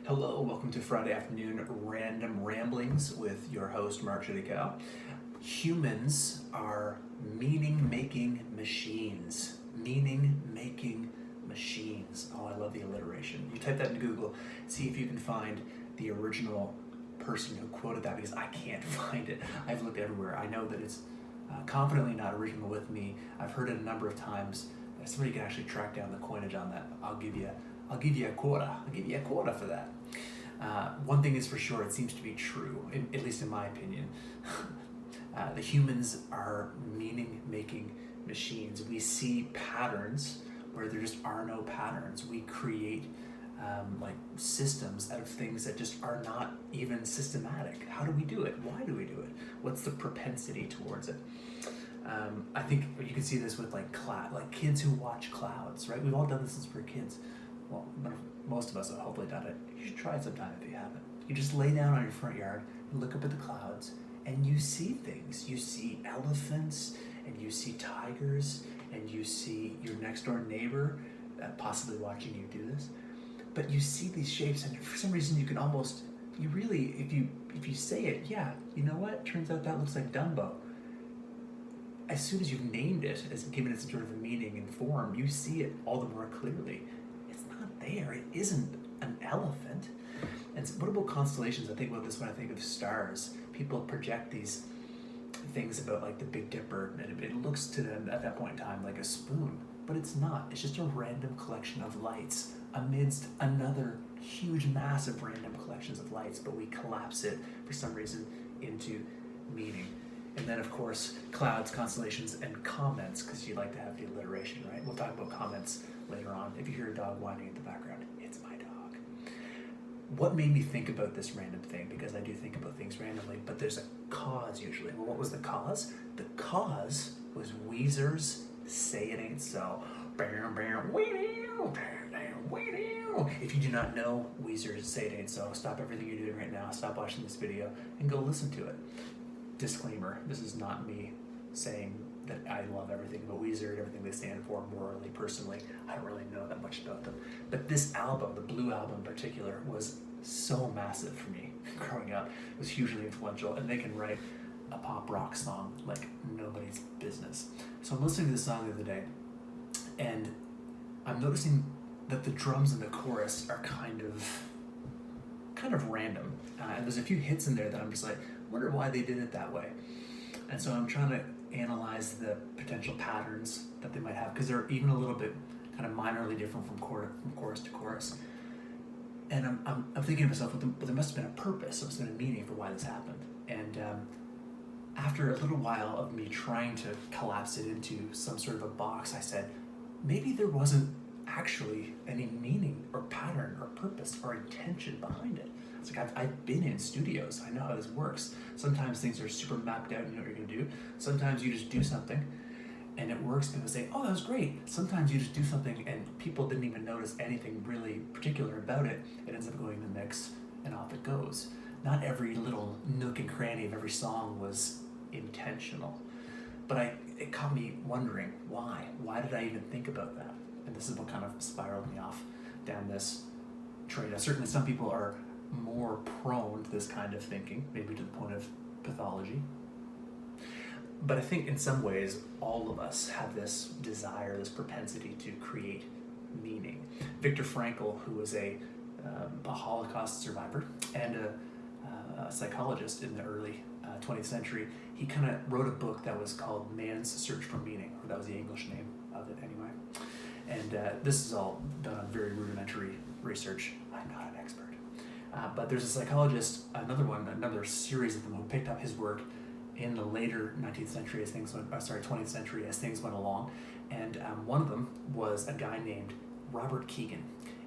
Hello, welcome to Friday afternoon random ramblings with your host Mark Kierkegaard. Humans are meaning-making machines. Meaning-making machines. Oh, I love the alliteration. You type that into Google, see if you can find the original person who quoted that, because I can't find it. I've looked everywhere. I know that it's confidently not original with me. I've heard it a number of times. If somebody can actually track down the coinage on that, I'll give you a quarter. I'll give you a quarter for that. One thing is for sure, it seems to be true, at least in my opinion. The humans are meaning-making machines. We see patterns where there just are no patterns. We create systems out of things that just are not even systematic. How do we do it? Why do we do it? What's the propensity towards it? I think you can see this with like kids who watch clouds, right? We've all done this since we were kids. Well, most of us have hopefully done it. You should try it sometime if you haven't. You just lay down on your front yard and look up at the clouds, and you see things. You see elephants, and you see tigers, and you see your next door neighbor possibly watching you do this. But you see these shapes, and for some reason you can almost, if you say it, yeah, you know what? Turns out that looks like Dumbo. As soon as you've named it, as given it sort of a meaning and form, you see it all the more clearly. It's not there. It isn't an elephant. And what about constellations? I think about this when I think of stars. People project these things about like the Big Dipper, and it looks to them at that point in time like a spoon, but it's not. It's just a random collection of lights amidst another huge, massive random collections of lights, but we collapse it for some reason into meaning. And then, of course, clouds, constellations, and comments, because you like to have the alliteration, right? We'll talk about comments later on. If you hear a dog whining in the background, it's my dog. What made me think about this random thing? Because I do think about things randomly, but there's a cause usually. Well, what was the cause? The cause was Weezer's Say It Ain't So. If you do not know Weezer's Say It Ain't So, stop everything you're doing right now, stop watching this video, and go listen to it. Disclaimer, this is not me saying that I love everything about Weezer and everything they stand for morally, personally. I don't really know that much about them. But this album, the Blue Album in particular, was so massive for me growing up. It was hugely influential, and they can write a pop rock song like nobody's business. So I'm listening to this song the other day, and I'm noticing that the drums in the chorus are kind of random. And there's a few hits in there that I'm just like, wonder why they did it that way. And so I'm trying to analyze the potential patterns that they might have, because they're even a little bit kind of minorly different from chorus to chorus. And I'm thinking to myself, well, there must have been a purpose, there must have been a meaning for why this happened. And after a little while of me trying to collapse it into some sort of a box, I said, maybe there wasn't actually any meaning or pattern or purpose or intention behind it. It's like I've been in studios. I know how this works. Sometimes things are super mapped out and you know what you're going to do. Sometimes you just do something and it works. People say, oh, that was great. Sometimes you just do something and people didn't even notice anything really particular about it. It ends up going in the mix and off it goes. Not every little nook and cranny of every song was intentional. But it caught me wondering, why? Why did I even think about that? And this is what kind of spiraled me off down this train. Now, certainly some people are more prone to this kind of thinking, maybe to the point of pathology. But I think in some ways, all of us have this desire, this propensity to create meaning. Viktor Frankl, who was a Holocaust survivor and a psychologist in the early 20th century, he kind of wrote a book that was called Man's Search for Meaning, or that was the English name of it anyway. And this is all done on very rudimentary research. I'm not an expert. But there's a psychologist, another series of them who picked up his work in the later 19th century as things went, 20th century as things went along. And one of them was a guy named Robert Keegan.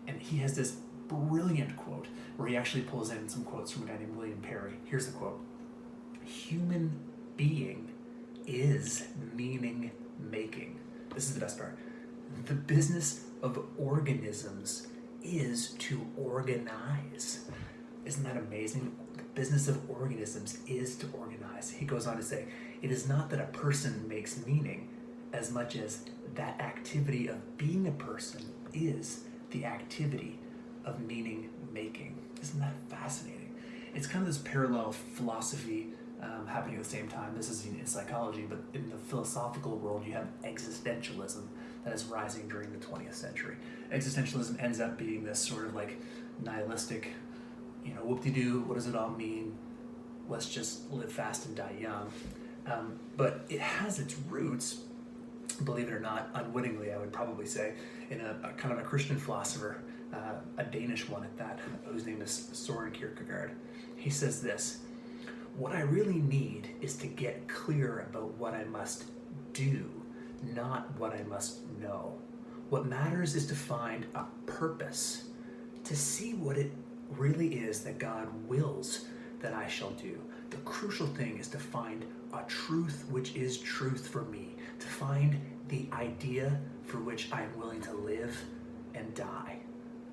And he has this brilliant quote where he actually pulls in some quotes from a guy named William Perry. Here's the quote. Human being is meaning making. This is the best part. The business of organisms is to organize. Isn't that amazing? The business of organisms is to organize. He goes on to say, it is not that a person makes meaning as much as that activity of being a person is the activity of meaning making. it's kind of this parallel philosophy happening at the same time. This is in psychology, but in the philosophical world, you have existentialism that is rising during the 20th century. Existentialism ends up being this sort of like nihilistic, whoop-de-doo, what does it all mean? Let's just live fast and die young. But it has its roots, believe it or not, unwittingly, I would probably say, in a kind of a Christian philosopher, a Danish one at that, whose name is Soren Kierkegaard. He says this: what I really need is to get clear about what I must do, not what I must know. What matters is to find a purpose, to see what it really is that God wills that I shall do. The crucial thing is to find a truth which is truth for me, to find the idea for which I am willing to live and die.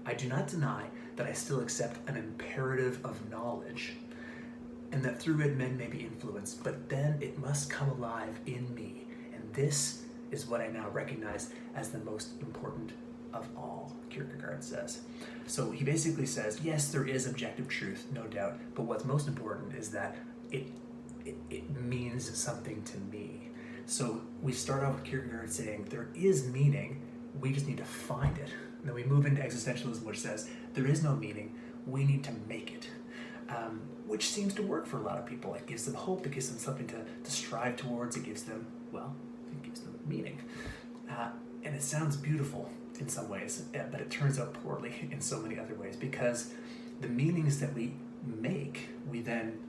I do not deny that I still accept an imperative of knowledge, and that through it men may be influenced, but then it must come alive in me, and this is what I now recognize as the most important of all, Kierkegaard says. So he basically says, yes, there is objective truth, no doubt, but what's most important is that it means something to me. So we start off with Kierkegaard saying there is meaning, we just need to find it. And then we move into existentialism, which says there is no meaning, we need to make it. Which seems to work for a lot of people. It gives them hope, it gives them something to strive towards, it gives them meaning. And it sounds beautiful in some ways, but it turns out poorly in so many other ways, because the meanings that we make, we then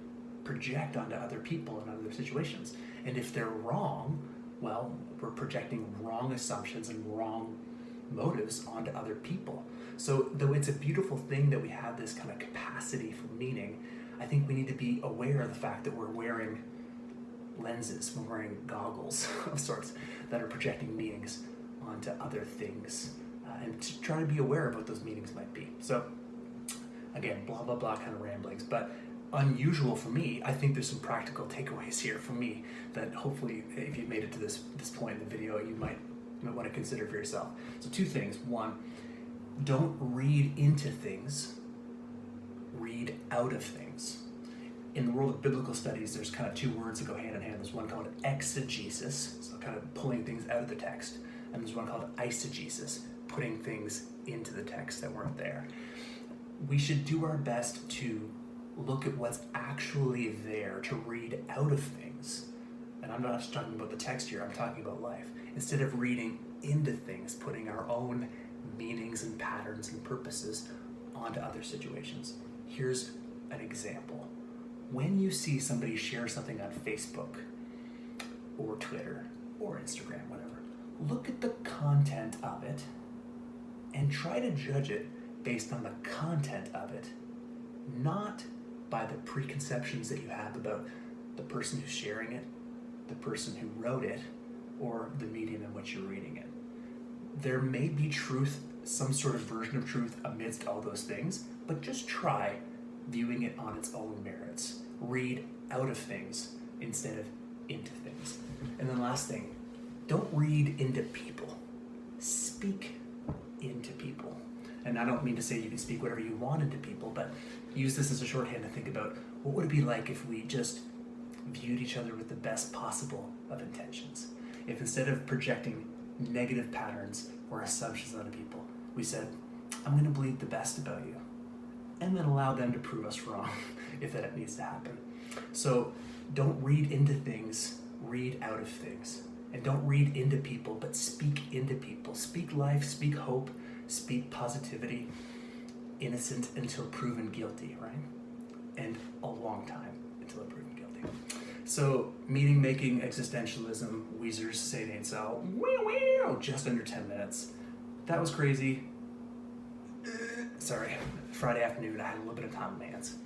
project onto other people and other situations. And if they're wrong, well, we're projecting wrong assumptions and wrong motives onto other people. So though it's a beautiful thing that we have this kind of capacity for meaning, I think we need to be aware of the fact that we're wearing lenses, we're wearing goggles of sorts that are projecting meanings onto other things, and to try to be aware of what those meanings might be. So again, blah, blah, blah kind of ramblings, but unusual for me. I think there's some practical takeaways here for me that hopefully, if you've made it to this point in the video, you might want to consider for yourself. So 2 things. 1, don't read into things, read out of things. In the world of biblical studies, there's kind of 2 words that go hand in hand. There's one called exegesis, so kind of pulling things out of the text, and there's one called eisegesis, putting things into the text that weren't there. We should do our best to look at what's actually there, to read out of things. And I'm not just talking about the text here, I'm talking about life. Instead of reading into things, putting our own meanings and patterns and purposes onto other situations. Here's an example. When you see somebody share something on Facebook or Twitter or Instagram, whatever, look at the content of it and try to judge it based on the content of it, not by the preconceptions that you have about the person who's sharing it, the person who wrote it, or the medium in which you're reading it. There may be truth, some sort of version of truth amidst all those things, but just try viewing it on its own merits. Read out of things instead of into things. And then last thing, don't read into people. Speak into people. And I don't mean to say you can speak whatever you want into people, but use this as a shorthand to think about what would it be like if we just viewed each other with the best possible of intentions. If instead of projecting negative patterns or assumptions onto people, we said, I'm going to believe the best about you, and then allow them to prove us wrong if that needs to happen. So don't read into things, read out of things. And don't read into people, but speak into people. Speak life, speak hope, speak positivity, innocent until proven guilty, right? And a long time until proven guilty. So, meaning making existentialism, Weezer's Say It Ain't So, just under 10 minutes. That was crazy. Sorry, Friday afternoon, I had a little bit of time on my hands.